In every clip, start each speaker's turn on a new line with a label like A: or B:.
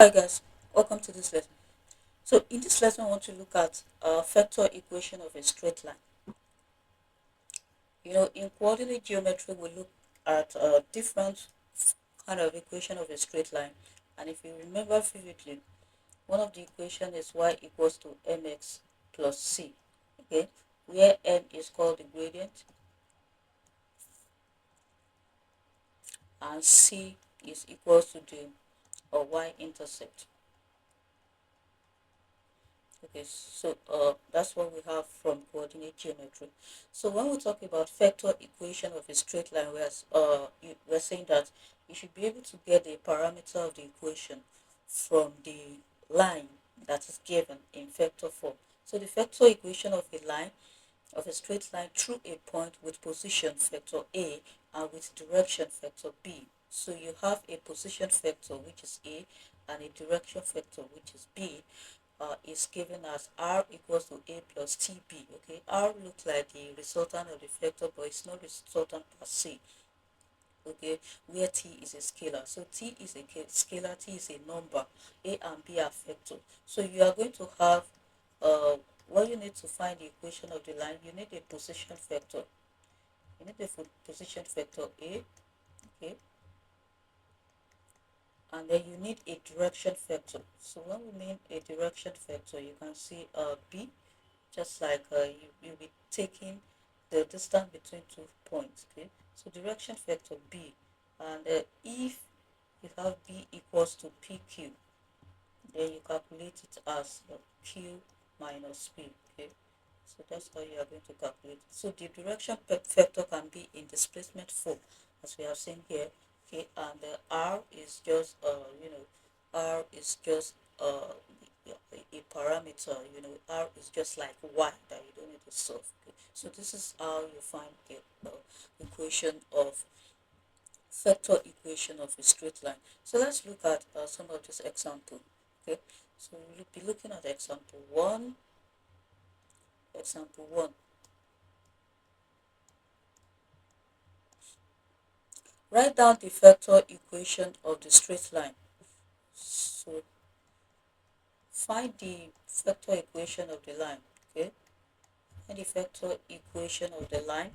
A: Hi guys, welcome to this lesson. So in this lesson, I want to look at vector equation of a straight line. In coordinate geometry, we look at different kind of equation of a straight line. And if you remember vividly, one of the equation is y equals to mx plus c, okay, where m is called the gradient and c is equals to the y-intercept. Okay, so that's what we have from coordinate geometry. So when we talk about vector equation of a straight line, we're saying that you should be able to get the parameter of the equation from the line that is given in vector form. So the vector equation of a line, of a straight line through a point with position vector A and with direction vector B. So you have a position vector which is A and a direction vector which is B, is given as r equals to a plus tb. Okay, r looks like the resultant of the vector, but it's not resultant per se. Okay, where t is a scalar, so t is a scalar, t is a number, a and b are vector. So you are going to have what you need to find the equation of the line. You need a position vector. You need a position vector a, okay, and then you need a direction vector. So when we mean a direction vector, you can see b, just like you'll be taking the distance between 2 points. Okay, so direction vector b, and if you have b equals to pq, then you calculate it as q minus p. Okay, so that's how you are going to calculate it. So the direction vector can be in displacement form, as we have seen here. Okay, and r is just r is just a parameter. R is just like y that you don't need to solve. Okay? So this is how you find the equation of vector equation of a straight line. So let's look at some of this example. Okay, so we'll be looking at example one. Example one. Write down the vector equation of the straight line. So find the vector equation of the line. Okay, find the vector equation of the line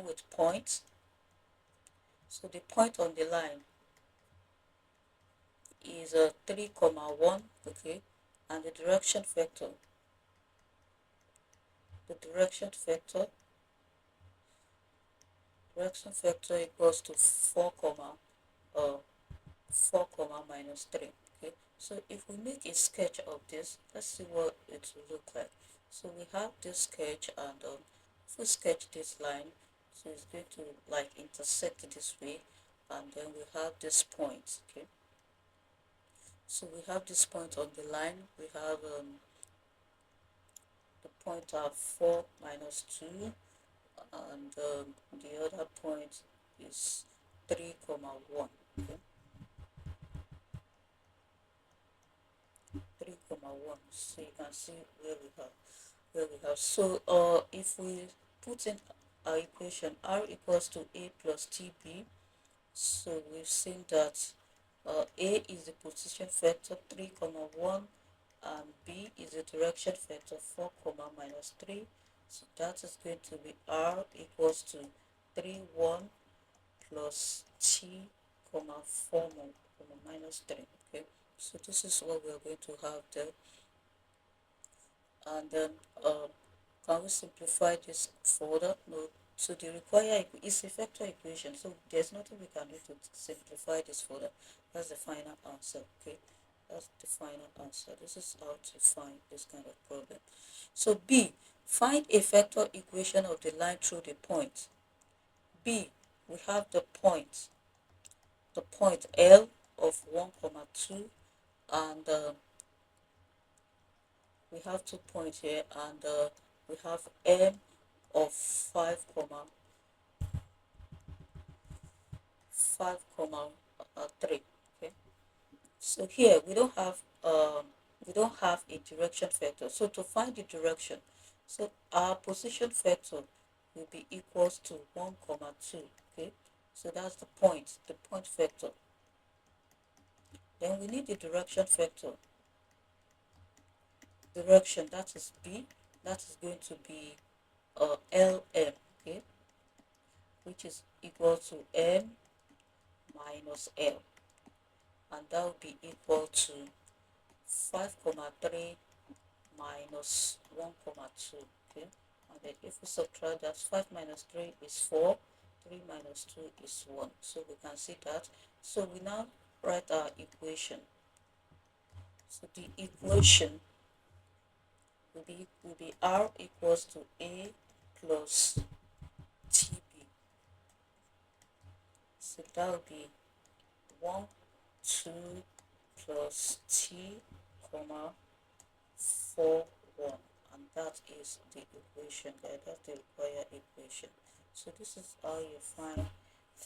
A: with points. So the point on the line is 3 comma 1. Okay, and the direction vector equals to 4 comma minus 3. Okay, so if we make a sketch of this, let's see what it will look like. So we have this sketch, and if we sketch this line, so it's going to like intersect this way, and then we have this point. Okay, so we have this point on the line. We have the point at 4 minus 2, and the other point is 3 comma 1. Okay, 3 comma 1. So you can see where we have. So if we put in our equation, r equals to a plus tb, so we've seen that a is the position vector 3 comma 1, and b is the direction vector 4 comma minus 3. So that is going to be r equals to 3 1 plus t comma 4 comma minus 3. Okay, so this is what we are going to have there. And then can we simplify this further? No. So the required is a vector equation, so there's nothing we can do to simplify this further. That's the final answer. Okay, that's the final answer. This is how to find this kind of problem. So b, find a vector equation of the line through the point. B, we have the point L of 1 comma 2, and we have 2 points here, and we have M of 5 comma 3. Okay, so here we don't have a direction vector. So to find the direction, so our position vector will be equals to 1 comma 2. Okay, so that's the point vector. Then we need the direction vector. Direction, that is b, that is going to be lm, okay, which is equal to m minus l, and that will be equal to 5 comma 3 minus 1 comma 2. Okay, and then if we subtract that, 5 minus 3 is 4, 3 minus 2 is 1, so we can see that. So we now write our equation. So the equation will be r equals to a plus tb. So that will be 1 2 plus t comma 4 1, and that is the equation there. That's the required equation. So this is how you find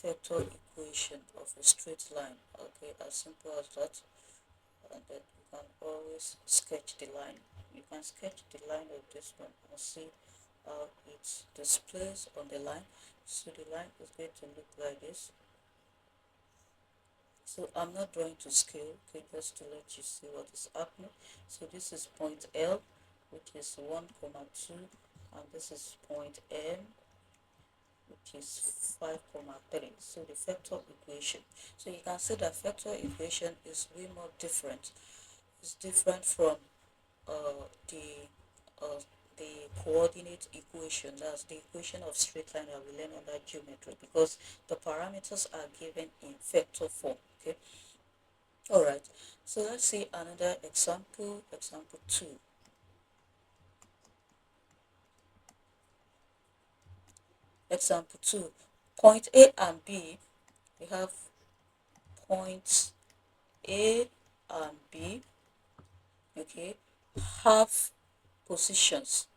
A: vector equation of a straight line. Okay, as simple as that. And then you can always sketch the line. You can sketch the line of this one and see how it displays on the line. So the line is going to look like this. So I'm not drawing to scale, okay, just to let you see what is happening. So this is point L, which is 1 comma 2, and this is point M, which is 5 comma 3. So the vector equation. So you can see that vector equation is way more different. It's different from uh, the uh, the coordinate equation. That's the equation of straight line that we learn under geometry, because the parameters are given in vector form. Okay, all right, so let's see another example. Example 2. Example 2, point A and B. We have points A and B, okay, have positions.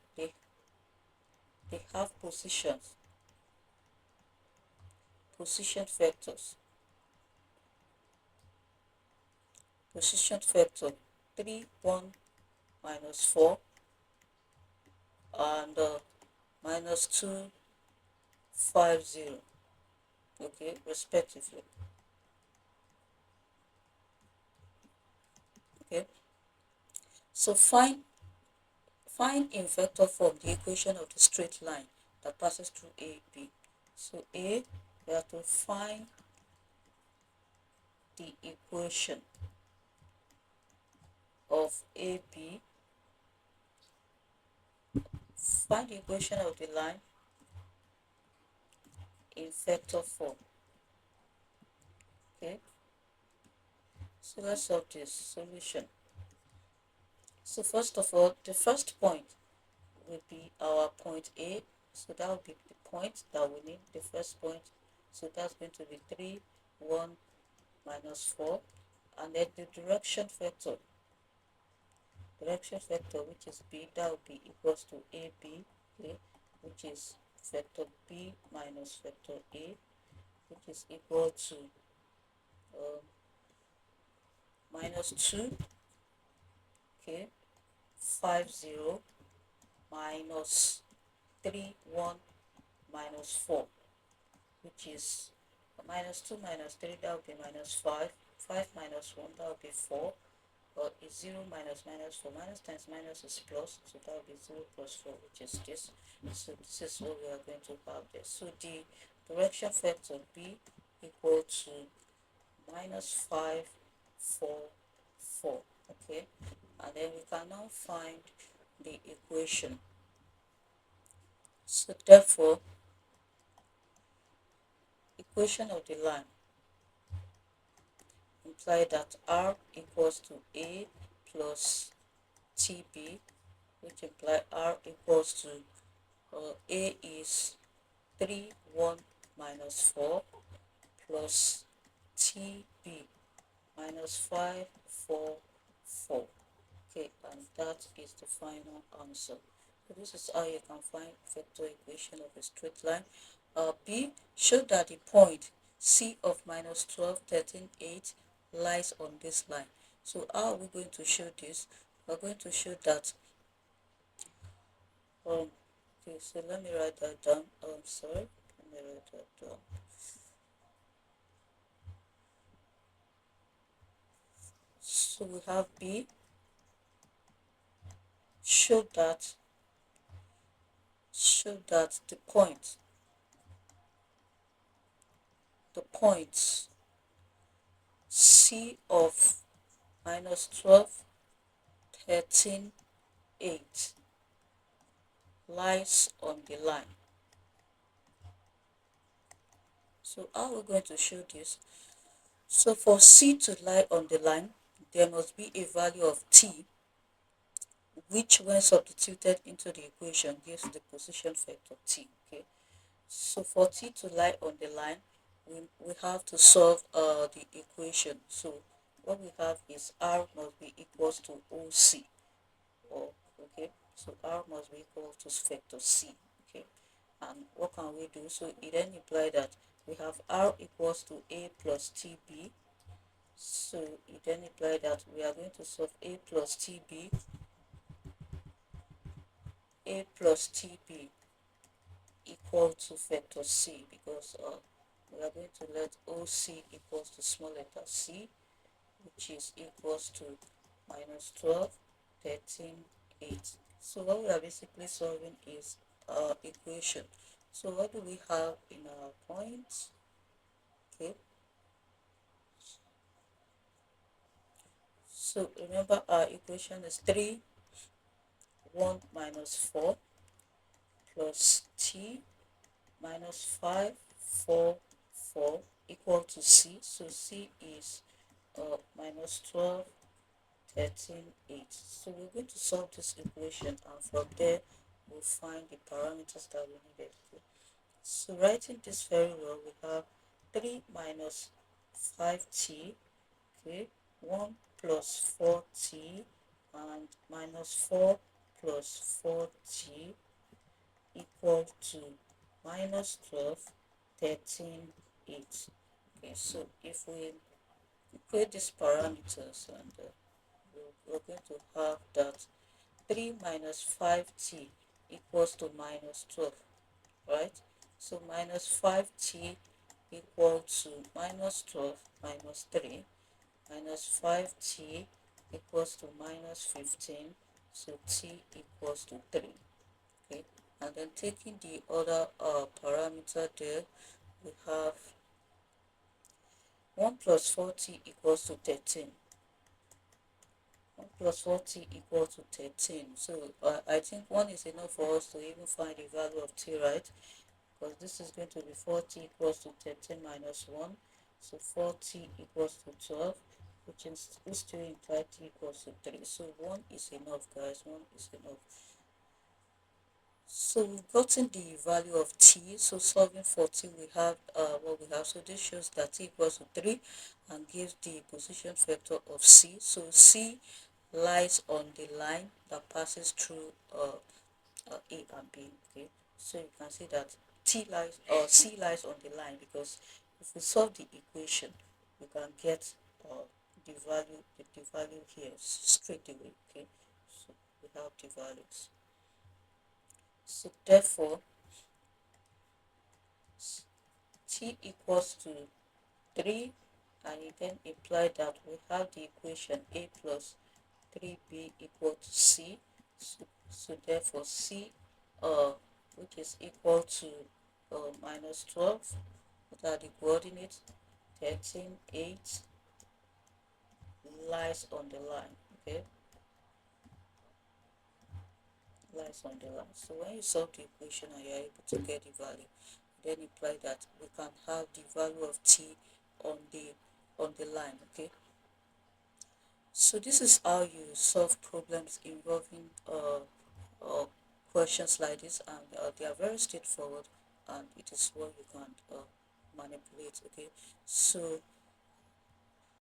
A: They have position vectors. Position vector 3 1 minus 4 and minus 2 5 0, okay, respectively. Okay, so find in vector form the equation of the straight line that passes through A B. So A, we have to find the equation of AB. Find the equation of the line in vector form. Okay, so let's solve this solution. So first of all, the first point will be our point A. So that will be the point that we need, the first point. So that's going to be 3 1 minus 4, and then the direction vector, which is b, that will be equals to ab, okay, which is vector b minus vector a, which is equal to uh, minus 2, okay, 5 0 minus 3 1 minus 4, which is minus 2 minus 3, that will be minus 5, 5 minus 1, that will be 4, is 0 minus minus 4, minus times minus is plus, so that will be 0 plus 4, which is this. So this is what we are going to have there. So the direction vector b equal to minus 5 4 4, okay, and then we can now find the equation. So therefore, equation of the line imply that r equals to a plus tb, which imply r equals to a is 3 1 minus 4 plus tb minus 5 4 4. Okay, and that is the final answer. So this is how you can find vector equation of a straight line. B, show that the point C of minus 12 13 8 lies on this line. So how are we going to show this? We're going to show that Okay, so let me write that down. Sorry, let me write that down. So we have B. Show that the point C of minus 12, 13, 8 lies on the line. So how are we going to show this? So for C to lie on the line, there must be a value of T, which when substituted into the equation gives the position vector T. Okay. So for T to lie on the line, we have to solve the equation. So what we have is R must be equals to OC. Or okay, so R must be equal to vector C. Okay, and what can we do? So it then implies that we have R equals to A plus TB. So it then implies that we are going to solve A plus TB equal to vector C, because we are going to let OC equals to small letter c, which is equals to minus 12, 13, 8. So what we are basically solving is equation. So what do we have in our points? Okay, so remember our equation is 3, 1 minus 4 plus t minus 5, 4, 4 equal to c. So c is minus 12, 13, 8. So we're going to solve this equation, and from there we'll find the parameters that we needed. So writing this very well, we have 3 minus 5t, okay, 1 plus 4t, and minus 4 plus 4t equal to minus 12, 13, 8. Okay, so if we equate these parameters, and we're going to have that 3 minus 5t equals to minus 12, right? So minus 5t equal to minus 12 minus 3, minus 5t equals to minus 15, so t equals to 3. Okay, and then taking the other parameter there, we have 1 plus 4t equals to 13. 1 plus 4t equal to 13. So I think 1 is enough for us to even find the value of t, right? Because this is going to be 4t equals to 13 minus 1. So 4t equals to 12, which still implies t equals to 3. So 1 is enough, guys. 1 is enough. So we've gotten the value of t. So solving for t, we have what we have. So this shows that t equals to 3 and gives the position vector of c. So c lies on the line that passes through A and B. Okay, so you can see that T lies or C lies on the line, because if we solve the equation, we can get the value here straight away. Okay, so we have the values. So therefore, T equals to 3, and it then imply that we have the equation A plus 3b equal to c. So therefore c, which is equal to minus 12, what are the coordinates? 13, 8 lies on the line. Okay, lies on the line. So when you solve the equation and you're able to get the value, then imply that we can have the value of t on the line. Okay, so this is how you solve problems involving uh, questions like this, and they are very straightforward, and it is what you can manipulate. Okay, so